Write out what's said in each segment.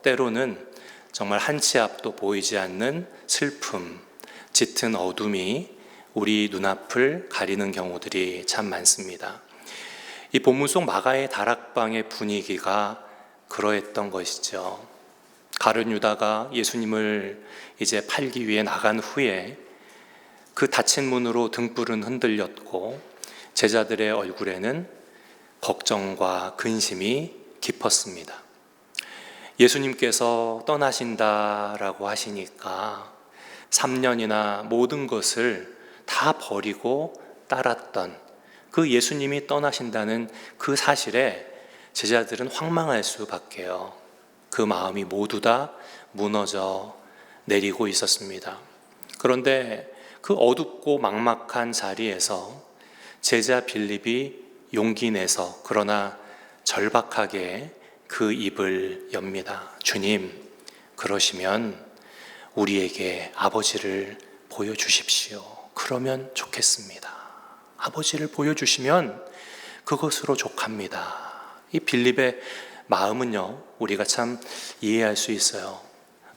때로는 정말 한 치 앞도 보이지 않는 슬픔, 짙은 어둠이 우리 눈앞을 가리는 경우들이 참 많습니다. 이 본문 속 마가의 다락방의 분위기가 그러했던 것이죠. 가룟 유다가 예수님을 이제 팔기 위해 나간 후에 그 닫힌 문으로 등불은 흔들렸고 제자들의 얼굴에는 걱정과 근심이 깊었습니다. 예수님께서 떠나신다라고 하시니까 3년이나 모든 것을 다 버리고 따랐던 그 예수님이 떠나신다는 그 사실에 제자들은 황망할 수밖에요. 그 마음이 모두 다 무너져 내리고 있었습니다. 그런데 그 어둡고 막막한 자리에서 제자 빌립이 용기 내서 그러나 절박하게 그 입을 엽니다. 주님, 그러시면 우리에게 아버지를 보여주십시오. 그러면 좋겠습니다. 아버지를 보여주시면 그것으로 족합니다. 이 빌립의 마음은요, 우리가 참 이해할 수 있어요.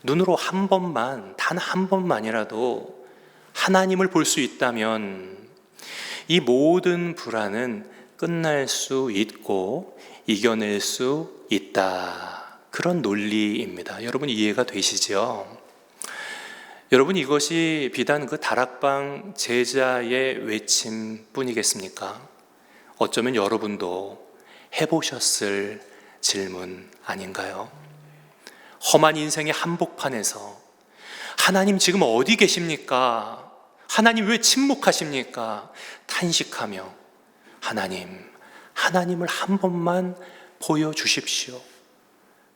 눈으로 한 번만, 단 한 번만이라도 하나님을 볼 수 있다면 이 모든 불안은 끝날 수 있고 이겨낼 수 있다. 그런 논리입니다. 여러분 이해가 되시죠? 여러분 이것이 비단 그 다락방 제자의 외침뿐이겠습니까? 어쩌면 여러분도 해보셨을 질문 아닌가요? 험한 인생의 한복판에서 하나님 지금 어디 계십니까? 하나님 왜 침묵하십니까? 탄식하며 하나님을 한 번만 보여주십시오.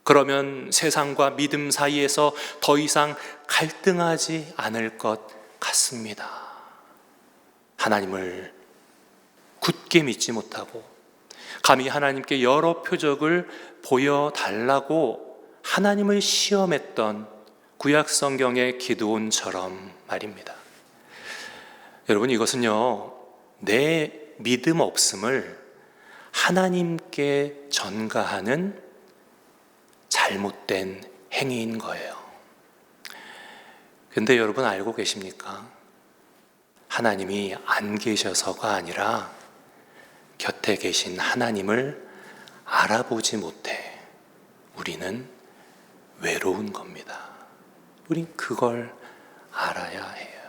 그러면 세상과 믿음 사이에서 더 이상 갈등하지 않을 것 같습니다. 하나님을 굳게 믿지 못하고 감히 하나님께 여러 표적을 보여달라고 하나님을 시험했던 구약 성경의 기드온처럼 말입니다. 여러분 이것은요, 내 믿음 없음을 하나님께 전가하는 잘못된 행위인 거예요. 근데 여러분 알고 계십니까? 하나님이 안 계셔서가 아니라 곁에 계신 하나님을 알아보지 못해 우리는 외로운 겁니다. 우린 그걸 알아야 해요.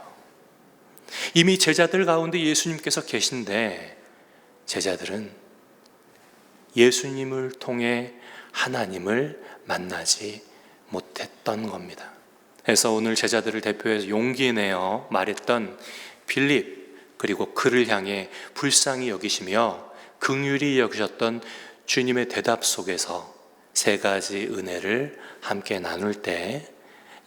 이미 제자들 가운데 예수님께서 계신데 제자들은 예수님을 통해 하나님을 만나지 못했던 겁니다. 그래서 오늘 제자들을 대표해서 용기 내어 말했던 빌립, 그리고 그를 향해 불쌍히 여기시며 긍휼히 여기셨던 주님의 대답 속에서 세 가지 은혜를 함께 나눌 때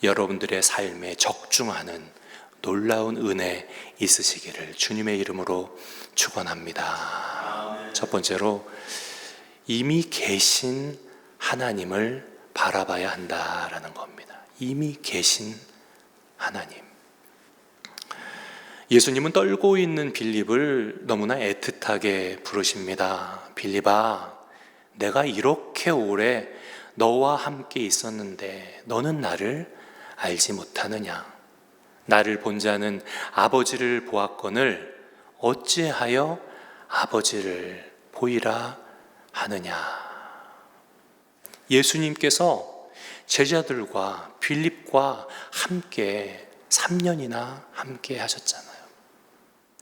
여러분들의 삶에 적중하는 놀라운 은혜 있으시기를 주님의 이름으로 축원합니다. 첫 번째로 이미 계신 하나님을 바라봐야 한다라는 겁니다. 이미 계신 하나님. 예수님은 떨고 있는 빌립을 너무나 애틋하게 부르십니다. 빌립아, 내가 이렇게 오래 너와 함께 있었는데 너는 나를 알지 못하느냐? 나를 본 자는 아버지를 보았거늘 어찌하여 아버지를 보이라 하느냐? 예수님께서 제자들과 빌립과 함께 3년이나 함께 하셨잖아요.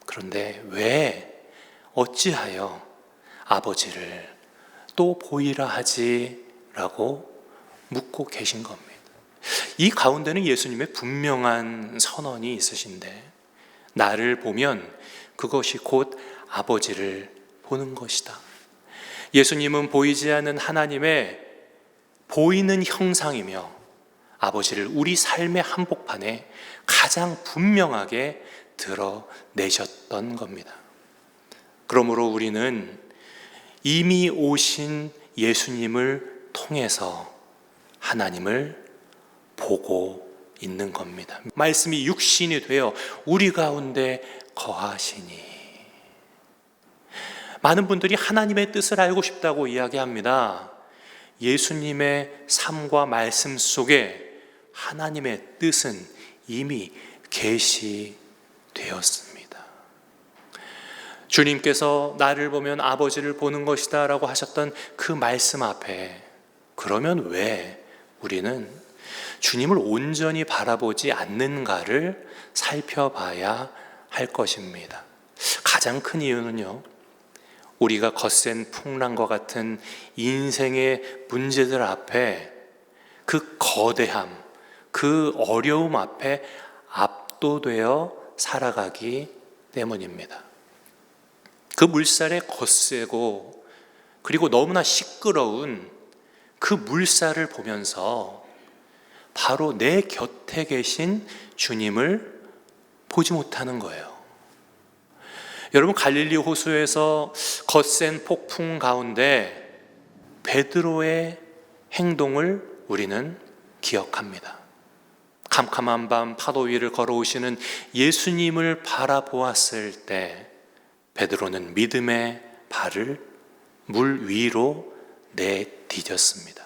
그런데 왜 어찌하여 아버지를 또 보이라 하지? 라고 묻고 계신 겁니다. 이 가운데는 예수님의 분명한 선언이 있으신데 나를 보면 그것이 곧 아버지를 보는 것이다. 예수님은 보이지 않는 하나님의 보이는 형상이며 아버지를 우리 삶의 한복판에 가장 분명하게 드러내셨던 겁니다. 그러므로 우리는 이미 오신 예수님을 통해서 하나님을 보고 있는 겁니다. 말씀이 육신이 되어 우리 가운데 거하시니. 많은 분들이 하나님의 뜻을 알고 싶다고 이야기합니다. 예수님의 삶과 말씀 속에 하나님의 뜻은 이미 계시되었습니다. 주님께서 나를 보면 아버지를 보는 것이다 라고 하셨던 그 말씀 앞에, 그러면 왜 우리는 주님을 온전히 바라보지 않는가를 살펴봐야 할 것입니다. 가장 큰 이유는요, 우리가 거센 풍랑과 같은 인생의 문제들 앞에, 그 거대함, 그 어려움 앞에 압도되어 살아가기 때문입니다. 그 물살에 거세고 그리고 너무나 시끄러운 그 물살을 보면서 바로 내 곁에 계신 주님을 보지 못하는 거예요. 여러분, 갈릴리 호수에서 거센 폭풍 가운데 베드로의 행동을 우리는 기억합니다. 캄캄한 밤 파도 위를 걸어오시는 예수님을 바라보았을 때 베드로는 믿음의 발을 물 위로 내디뎠습니다.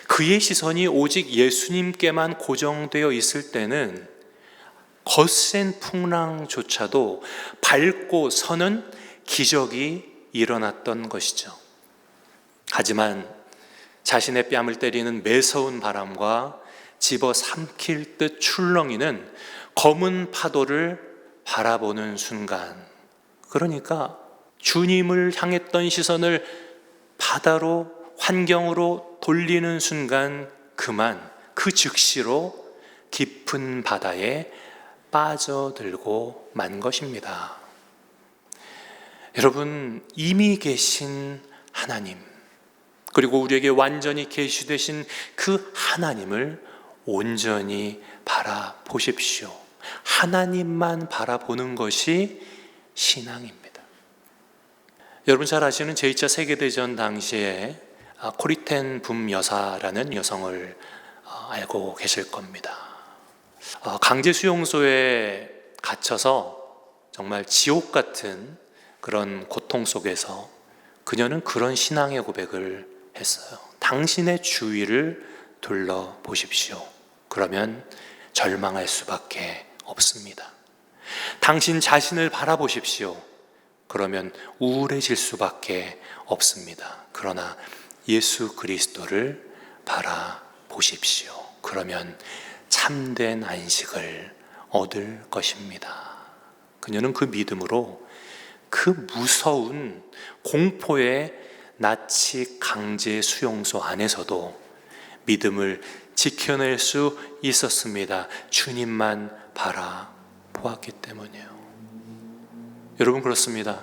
그의 시선이 오직 예수님께만 고정되어 있을 때는 거센 풍랑조차도 밟고 서는 기적이 일어났던 것이죠. 하지만 자신의 뺨을 때리는 매서운 바람과 집어삼킬 듯 출렁이는 검은 파도를 바라보는 순간, 그러니까 주님을 향했던 시선을 바다로, 환경으로 돌리는 순간 그만 그 즉시로 깊은 바다에 빠져들고 만 것입니다. 여러분, 이미 계신 하나님, 그리고 우리에게 완전히 계시되신 그 하나님을 온전히 바라보십시오. 하나님만 바라보는 것이 신앙입니다. 여러분 잘 아시는 제2차 세계대전 당시에 코리텐 붐 여사라는 여성을 알고 계실 겁니다. 강제 수용소에 갇혀서 정말 지옥 같은 그런 고통 속에서 그녀는 그런 신앙의 고백을 했어요. 당신의 주위를 둘러보십시오. 그러면 절망할 수밖에 없습니다. 당신 자신을 바라보십시오. 그러면 우울해질 수밖에 없습니다. 그러나 예수 그리스도를 바라보십시오. 그러면 참된 안식을 얻을 것입니다. 그녀는 그 믿음으로 그 무서운 공포의 나치 강제 수용소 안에서도 믿음을 지켜낼 수 있었습니다. 주님만 바라보았기 때문이에요. 여러분, 그렇습니다.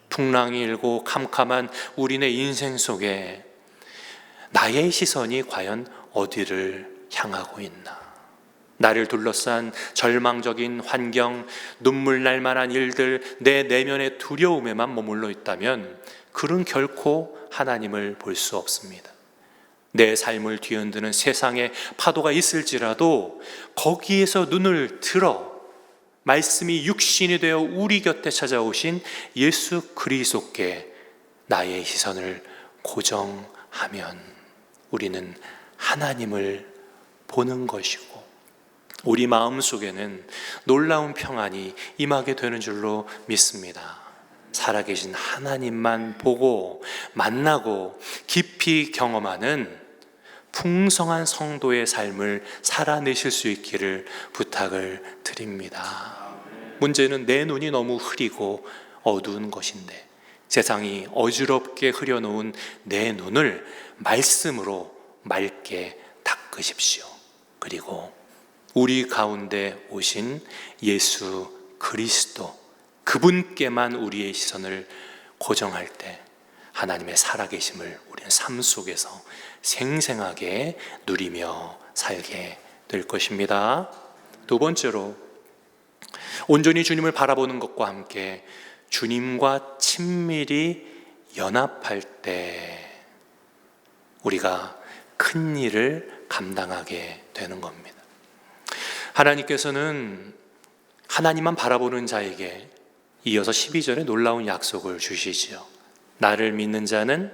풍랑이 일고 캄캄한 우리네 인생 속에 나의 시선이 과연 어디를 향하고 있나? 나를 둘러싼 절망적인 환경, 눈물 날 만한 일들, 내 내면의 두려움에만 머물러 있다면 그는 결코 하나님을 볼 수 없습니다. 내 삶을 뒤흔드는 세상의 파도가 있을지라도 거기에서 눈을 들어 말씀이 육신이 되어 우리 곁에 찾아오신 예수 그리스도께 나의 시선을 고정하면 우리는 하나님을 보는 것이고 우리 마음속에는 놀라운 평안이 임하게 되는 줄로 믿습니다. 살아계신 하나님만 보고 만나고 깊이 경험하는 풍성한 성도의 삶을 살아내실 수 있기를 부탁을 드립니다. 문제는 내 눈이 너무 흐리고 어두운 것인데 세상이 어지럽게 흐려놓은 내 눈을 말씀으로 맑게 닦으십시오. 그리고 우리 가운데 오신 예수 그리스도, 그분께만 우리의 시선을 고정할 때 하나님의 살아계심을 우리는 삶 속에서 생생하게 누리며 살게 될 것입니다. 두 번째로, 온전히 주님을 바라보는 것과 함께 주님과 친밀히 연합할 때 우리가 큰 일을 감당하게 되는 겁니다. 하나님께서는 하나님만 바라보는 자에게 이어서 12절에 놀라운 약속을 주시지요. 나를 믿는 자는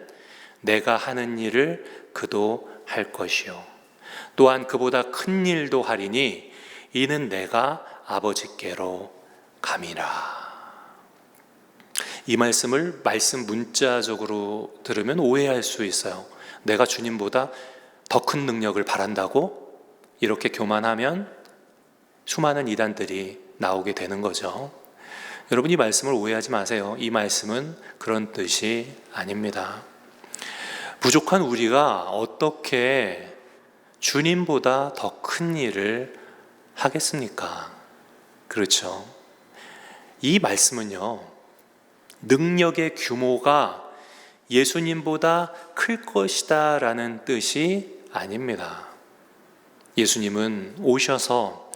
내가 하는 일을 그도 할 것이요 또한 그보다 큰 일도 하리니 이는 내가 아버지께로 감이라. 이 말씀을 말씀 문자적으로 들으면 오해할 수 있어요. 내가 주님보다 더 큰 능력을 바란다고? 이렇게 교만하면 수많은 이단들이 나오게 되는 거죠. 여러분, 이 말씀을 오해하지 마세요. 이 말씀은 그런 뜻이 아닙니다. 부족한 우리가 어떻게 주님보다 더 큰 일을 하겠습니까? 그렇죠. 이 말씀은요, 능력의 규모가 예수님보다 클 것이다 라는 뜻이 아닙니다. 예수님은 오셔서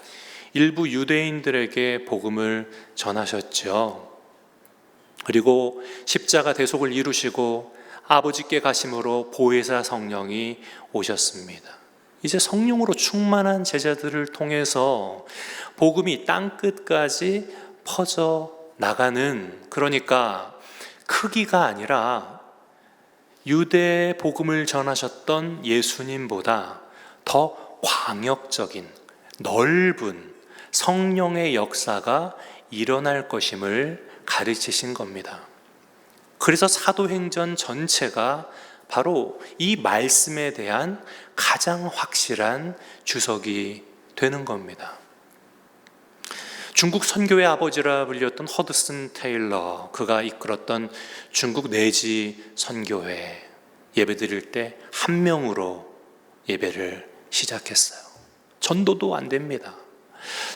일부 유대인들에게 복음을 전하셨죠. 그리고 십자가 대속을 이루시고 아버지께 가심으로 보혜사 성령이 오셨습니다. 이제 성령으로 충만한 제자들을 통해서 복음이 땅끝까지 퍼져 나가는, 그러니까 크기가 아니라 유대 복음을 전하셨던 예수님보다 더 광역적인 넓은 성령의 역사가 일어날 것임을 가르치신 겁니다. 그래서 사도행전 전체가 바로 이 말씀에 대한 가장 확실한 주석이 되는 겁니다. 중국 선교의 아버지라 불렸던 허드슨 테일러, 그가 이끌었던 중국 내지 선교회, 예배드릴 때 한 명으로 예배를 시작했어요. 전도도 안 됩니다.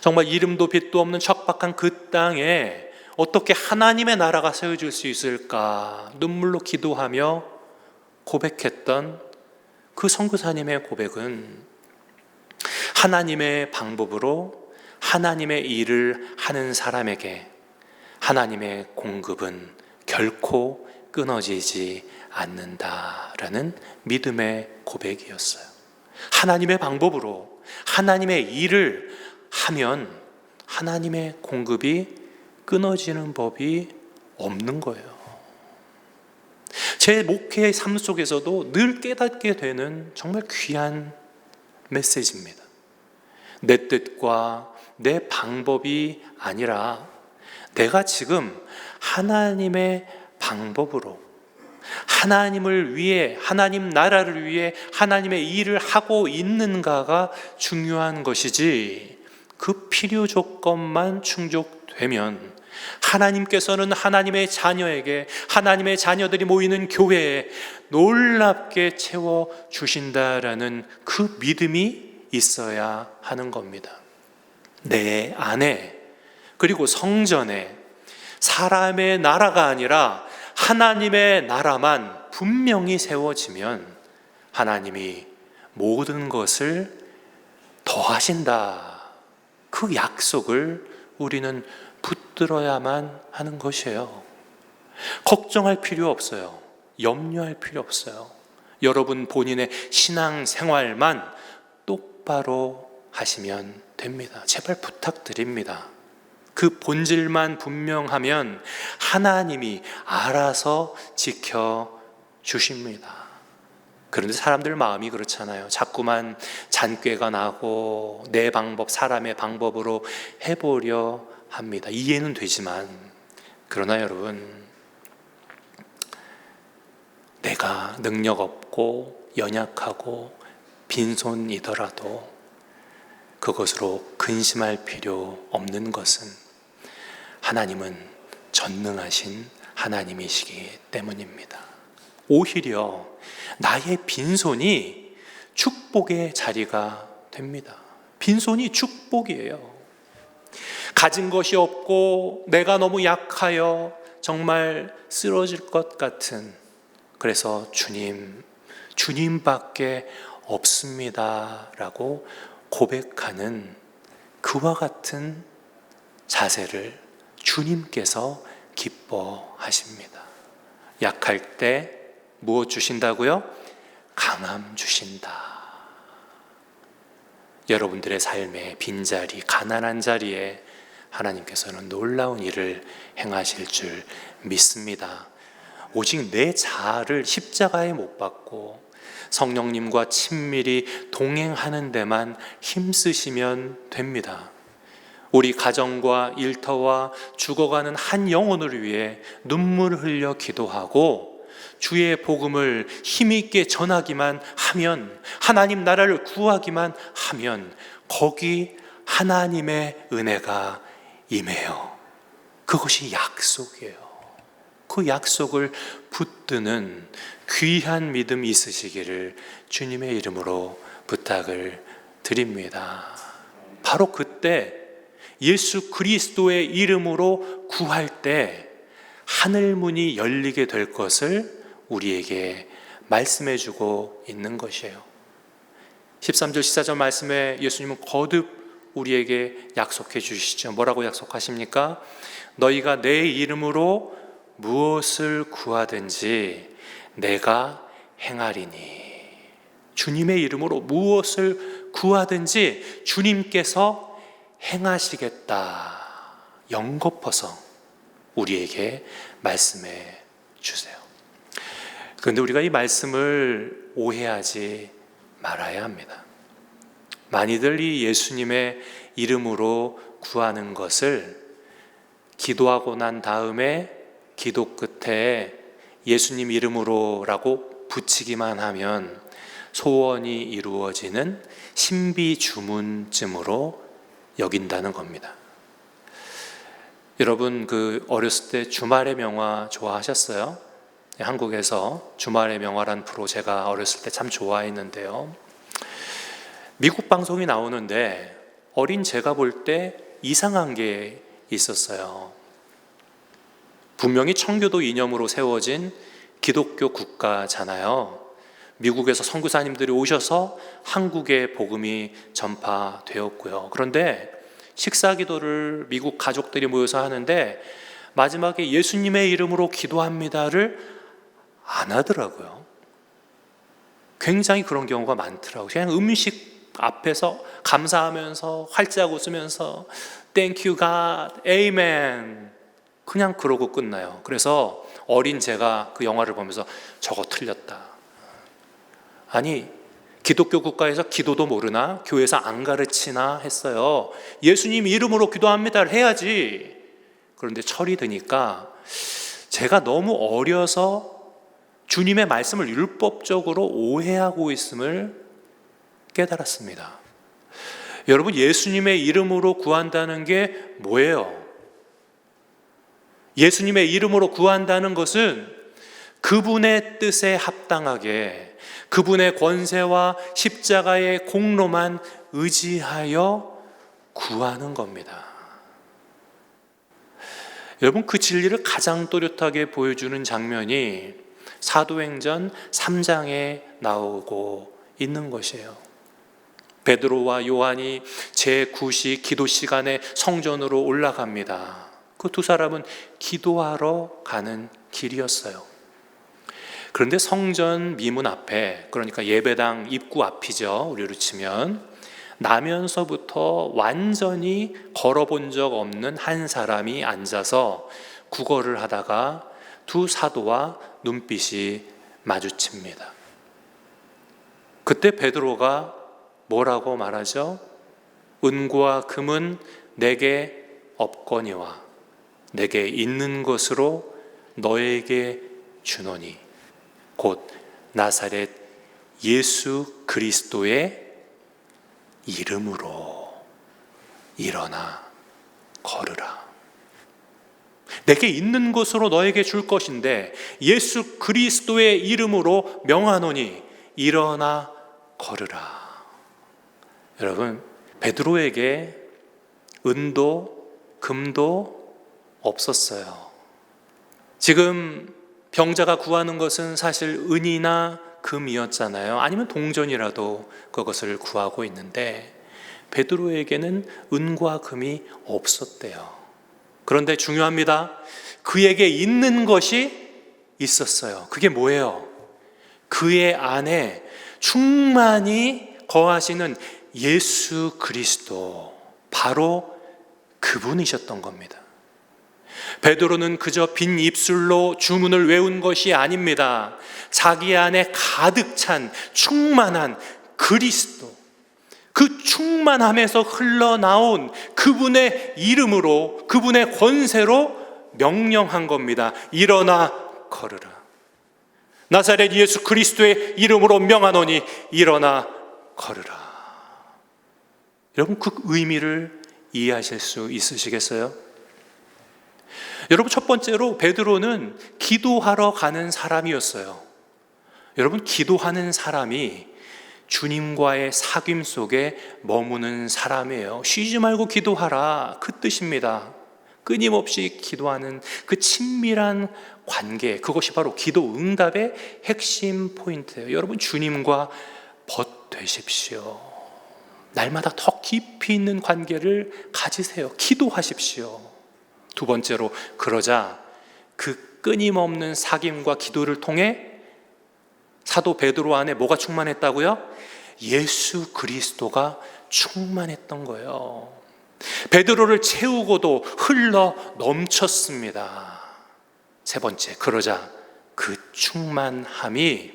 정말 이름도 빛도 없는 척박한 그 땅에 어떻게 하나님의 나라가 세워질 수 있을까 눈물로 기도하며 고백했던 그 선교사님의 고백은 하나님의 방법으로 하나님의 일을 하는 사람에게 하나님의 공급은 결코 끊어지지 않는다라는 믿음의 고백이었어요. 하나님의 방법으로 하나님의 일을 하면 하나님의 공급이 끊어지는 법이 없는 거예요. 제 목회의 삶 속에서도 늘 깨닫게 되는 정말 귀한 메시지입니다. 내 뜻과 내 방법이 아니라 내가 지금 하나님의 방법으로 하나님을 위해, 하나님 나라를 위해 하나님의 일을 하고 있는가가 중요한 것이지, 그 필요 조건만 충족되면 하나님께서는 하나님의 자녀에게, 하나님의 자녀들이 모이는 교회에 놀랍게 채워주신다라는 그 믿음이 있어야 하는 겁니다. 내 안에, 그리고 성전에 사람의 나라가 아니라 하나님의 나라만 분명히 세워지면 하나님이 모든 것을 더하신다, 그 약속을 우리는 붙들어야만 하는 것이에요. 걱정할 필요 없어요. 염려할 필요 없어요. 여러분 본인의 신앙 생활만 똑바로 하시면 됩니다. 제발 부탁드립니다. 그 본질만 분명하면 하나님이 알아서 지켜주십니다. 그런데 사람들 마음이 그렇잖아요. 자꾸만 잔꾀가 나고 내 방법, 사람의 방법으로 해보려 합니다. 이해는 되지만, 그러나 여러분, 내가 능력 없고 연약하고 빈손이더라도 그것으로 근심할 필요 없는 것은 하나님은 전능하신 하나님이시기 때문입니다. 오히려 나의 빈손이 축복의 자리가 됩니다. 빈손이 축복이에요. 가진 것이 없고 내가 너무 약하여 정말 쓰러질 것 같은, 그래서 주님밖에 없습니다 라고 고백하는 그와 같은 자세를 주님께서 기뻐하십니다. 약할 때 무엇 주신다고요? 강함 주신다. 여러분들의 삶의 빈자리, 가난한 자리에 하나님께서는 놀라운 일을 행하실 줄 믿습니다. 오직 내 자아를 십자가에 못 박고 성령님과 친밀히 동행하는 데만 힘쓰시면 됩니다. 우리 가정과 일터와 죽어가는 한 영혼을 위해 눈물을 흘려 기도하고 주의 복음을 힘있게 전하기만 하면, 하나님 나라를 구하기만 하면 거기 하나님의 은혜가 임해요. 그것이 약속이에요. 그 약속을 붙드는 귀한 믿음 있으시기를 주님의 이름으로 부탁을 드립니다. 바로 그때 예수 그리스도의 이름으로 구할 때 하늘 문이 열리게 될 것을 우리에게 말씀해 주고 있는 것이에요. 13절 14절 말씀에 예수님은 거듭 우리에게 약속해 주시죠. 뭐라고 약속하십니까? 너희가 내 이름으로 무엇을 구하든지 내가 행하리니. 주님의 이름으로 무엇을 구하든지 주님께서 행하시겠다. 연거퍼서 우리에게 말씀해 주세요. 그런데 우리가 이 말씀을 오해하지 말아야 합니다. 많이들 이 예수님의 이름으로 구하는 것을 기도하고 난 다음에 기도 끝에 예수님 이름으로라고 붙이기만 하면 소원이 이루어지는 신비주문쯤으로 여긴다는 겁니다. 여러분 어렸을 때 주말의 명화 좋아하셨어요? 한국에서 주말의 명화란 프로 제가 어렸을 때 참 좋아했는데요. 미국 방송이 나오는데 어린 제가 볼 때 이상한 게 있었어요. 분명히 청교도 이념으로 세워진 기독교 국가잖아요. 미국에서 선교사님들이 오셔서 한국에 복음이 전파되었고요. 그런데 식사 기도를 미국 가족들이 모여서 하는데 마지막에 예수님의 이름으로 기도합니다를 안 하더라고요. 굉장히 그런 경우가 많더라고요. 그냥 음식 앞에서 감사하면서 활짝 웃으면서 Thank you God, Amen 그냥 그러고 끝나요. 그래서 어린 제가 그 영화를 보면서 저거 틀렸다. 아니 기독교 국가에서 기도도 모르나? 교회에서 안 가르치나 했어요. 예수님 이름으로 기도합니다를 해야지. 그런데 철이 드니까 제가 너무 어려서 주님의 말씀을 율법적으로 오해하고 있음을 깨달았습니다. 여러분, 예수님의 이름으로 구한다는 게 뭐예요? 예수님의 이름으로 구한다는 것은 그분의 뜻에 합당하게 그분의 권세와 십자가의 공로만 의지하여 구하는 겁니다. 여러분, 그 진리를 가장 또렷하게 보여주는 장면이 사도행전 3장에 나오고 있는 것이에요. 베드로와 요한이 제9시 기도 시간에 성전으로 올라갑니다. 그 두 사람은 기도하러 가는 길이었어요. 그런데 성전 미문 앞에, 그러니까 예배당 입구 앞이죠, 우리로 치면, 나면서부터 완전히 걸어본 적 없는 한 사람이 앉아서 구걸을 하다가 두 사도와 눈빛이 마주칩니다. 그때 베드로가 뭐라고 말하죠? 은과 금은 내게 없거니와 내게 있는 것으로 너에게 주노니 곧 나사렛 예수 그리스도의 이름으로 일어나 걸으라. 내게 있는 것으로 너에게 줄 것인데 예수 그리스도의 이름으로 명하노니 일어나 걸으라. 여러분, 베드로에게 은도 금도 없었어요. 지금 병자가 구하는 것은 사실 은이나 금이었잖아요. 아니면 동전이라도 그것을 구하고 있는데 베드로에게는 은과 금이 없었대요. 그런데 중요합니다. 그에게 있는 것이 있었어요. 그게 뭐예요? 그의 안에 충만히 거하시는 예수 그리스도, 바로 그분이셨던 겁니다. 베드로는 그저 빈 입술로 주문을 외운 것이 아닙니다. 자기 안에 가득 찬 충만한 그리스도, 그 충만함에서 흘러나온 그분의 이름으로, 그분의 권세로 명령한 겁니다. 일어나 걸으라. 나사렛 예수 그리스도의 이름으로 명하노니 일어나 걸으라. 여러분, 그 의미를 이해하실 수 있으시겠어요? 여러분, 첫 번째로 베드로는 기도하러 가는 사람이었어요. 여러분, 기도하는 사람이 주님과의 사귐 속에 머무는 사람이에요. 쉬지 말고 기도하라, 그 뜻입니다. 끊임없이 기도하는 그 친밀한 관계, 그것이 바로 기도 응답의 핵심 포인트예요. 여러분, 주님과 벗되십시오. 날마다 더 깊이 있는 관계를 가지세요. 기도하십시오. 두 번째로, 그러자 그 끊임없는 사귐과 기도를 통해 사도 베드로 안에 뭐가 충만했다고요? 예수 그리스도가 충만했던 거예요. 베드로를 채우고도 흘러 넘쳤습니다. 세 번째, 그러자 그 충만함이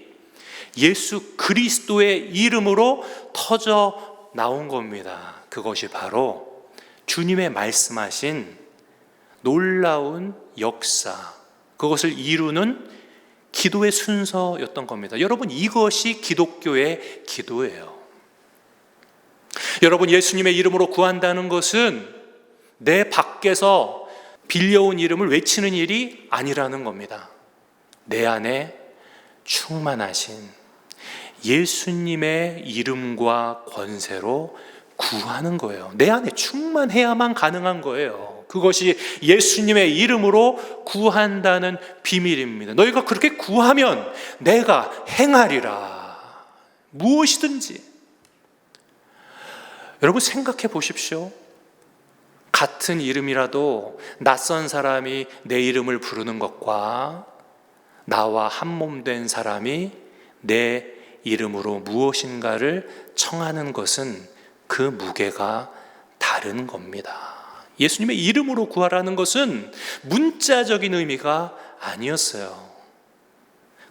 예수 그리스도의 이름으로 터져 나온 겁니다. 그것이 바로 주님의 말씀하신 놀라운 역사, 그것을 이루는 기도의 순서였던 겁니다. 여러분, 이것이 기독교의 기도예요. 여러분, 예수님의 이름으로 구한다는 것은 내 밖에서 빌려온 이름을 외치는 일이 아니라는 겁니다. 내 안에 충만하신 예수님의 이름과 권세로 구하는 거예요. 내 안에 충만해야만 가능한 거예요. 그것이 예수님의 이름으로 구한다는 비밀입니다. 너희가 그렇게 구하면 내가 행하리라. 무엇이든지. 여러분, 생각해 보십시오. 같은 이름이라도 낯선 사람이 내 이름을 부르는 것과 나와 한 몸 된 사람이 내 이름으로 무엇인가를 청하는 것은 그 무게가 다른 겁니다. 예수님의 이름으로 구하라는 것은 문자적인 의미가 아니었어요.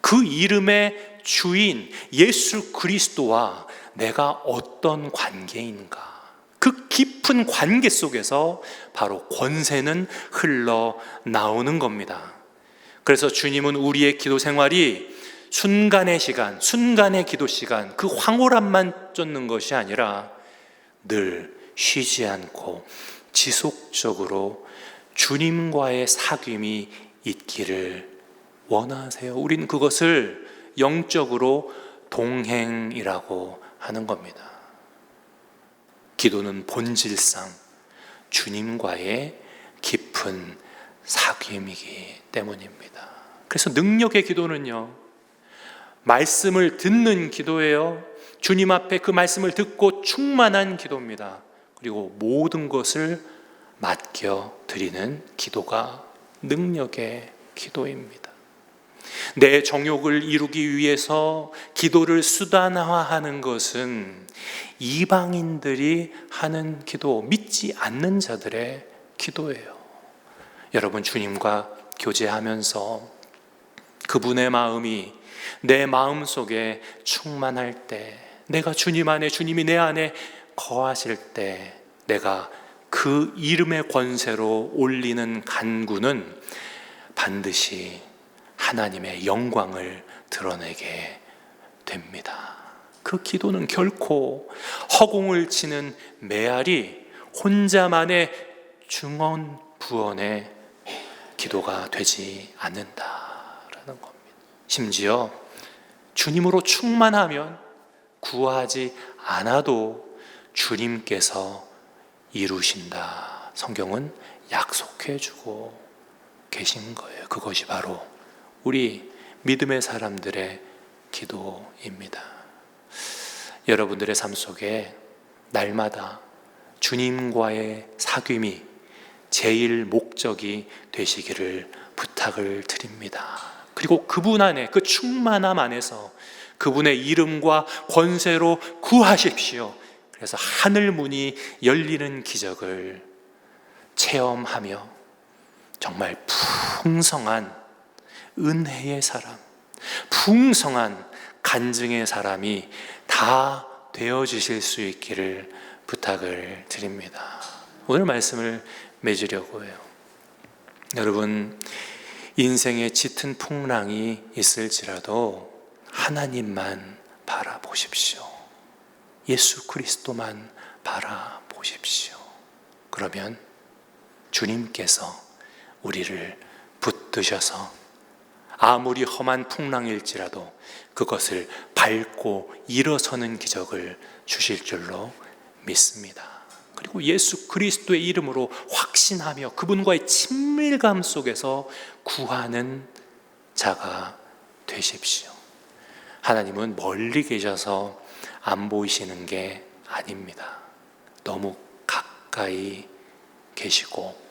그 이름의 주인 예수 그리스도와 내가 어떤 관계인가, 그 깊은 관계 속에서 바로 권세는 흘러나오는 겁니다. 그래서 주님은 우리의 기도 생활이 순간의 시간, 순간의 기도 시간, 그 황홀함만 쫓는 것이 아니라 늘 쉬지 않고 지속적으로 주님과의 사귐이 있기를 원하세요. 우리는 그것을 영적으로 동행이라고 하는 겁니다. 기도는 본질상 주님과의 깊은 사귐이기 때문입니다. 그래서 능력의 기도는요, 말씀을 듣는 기도예요. 주님 앞에 그 말씀을 듣고 충만한 기도입니다. 그리고 모든 것을 맡겨드리는 기도가 능력의 기도입니다. 내 정욕을 이루기 위해서 기도를 수단화하는 것은 이방인들이 하는 기도, 믿지 않는 자들의 기도예요. 여러분, 주님과 교제하면서 그분의 마음이 내 마음 속에 충만할 때, 내가 주님 안에, 주님이 내 안에 거하실 때, 내가 그 이름의 권세로 올리는 간구는 반드시 하나님의 영광을 드러내게 됩니다. 그 기도는 결코 허공을 치는 메아리 혼자만의 중언부언의 기도가 되지 않는다라는 겁니다. 심지어 주님으로 충만하면 구하지 않아도 주님께서 이루신다. 성경은 약속해주고 계신 거예요. 그것이 바로 우리 믿음의 사람들의 기도입니다. 여러분들의 삶 속에 날마다 주님과의 사귐이 제일 목적이 되시기를 부탁을 드립니다. 그리고 그분 안에, 그 충만함 안에서 그분의 이름과 권세로 구하십시오. 그래서 하늘 문이 열리는 기적을 체험하며 정말 풍성한 은혜의 사람, 풍성한 간증의 사람이 다 되어주실 수 있기를 부탁을 드립니다. 오늘 말씀을 맺으려고 해요. 여러분, 인생에 짙은 풍랑이 있을지라도 하나님만 바라보십시오. 예수 그리스도만 바라보십시오. 그러면 주님께서 우리를 붙드셔서 아무리 험한 풍랑일지라도 그것을 밟고 일어서는 기적을 주실 줄로 믿습니다. 그리고 예수 그리스도의 이름으로 확신하며 그분과의 친밀감 속에서 구하는 자가 되십시오. 하나님은 멀리 계셔서 안 보이시는 게 아닙니다. 너무 가까이 계시고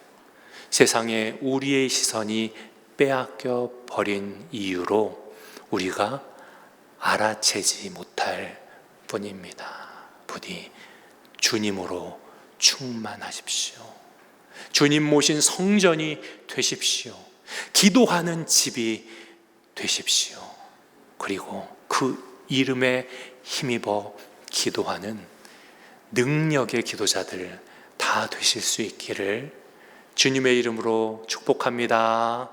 세상에 우리의 시선이 빼앗겨 버린 이유로 우리가 알아채지 못할 뿐입니다. 부디 주님으로 충만하십시오. 주님 모신 성전이 되십시오. 기도하는 집이 되십시오. 그리고 그 이름에 힘입어 기도하는 능력의 기도자들 다 되실 수 있기를 주님의 이름으로 축복합니다.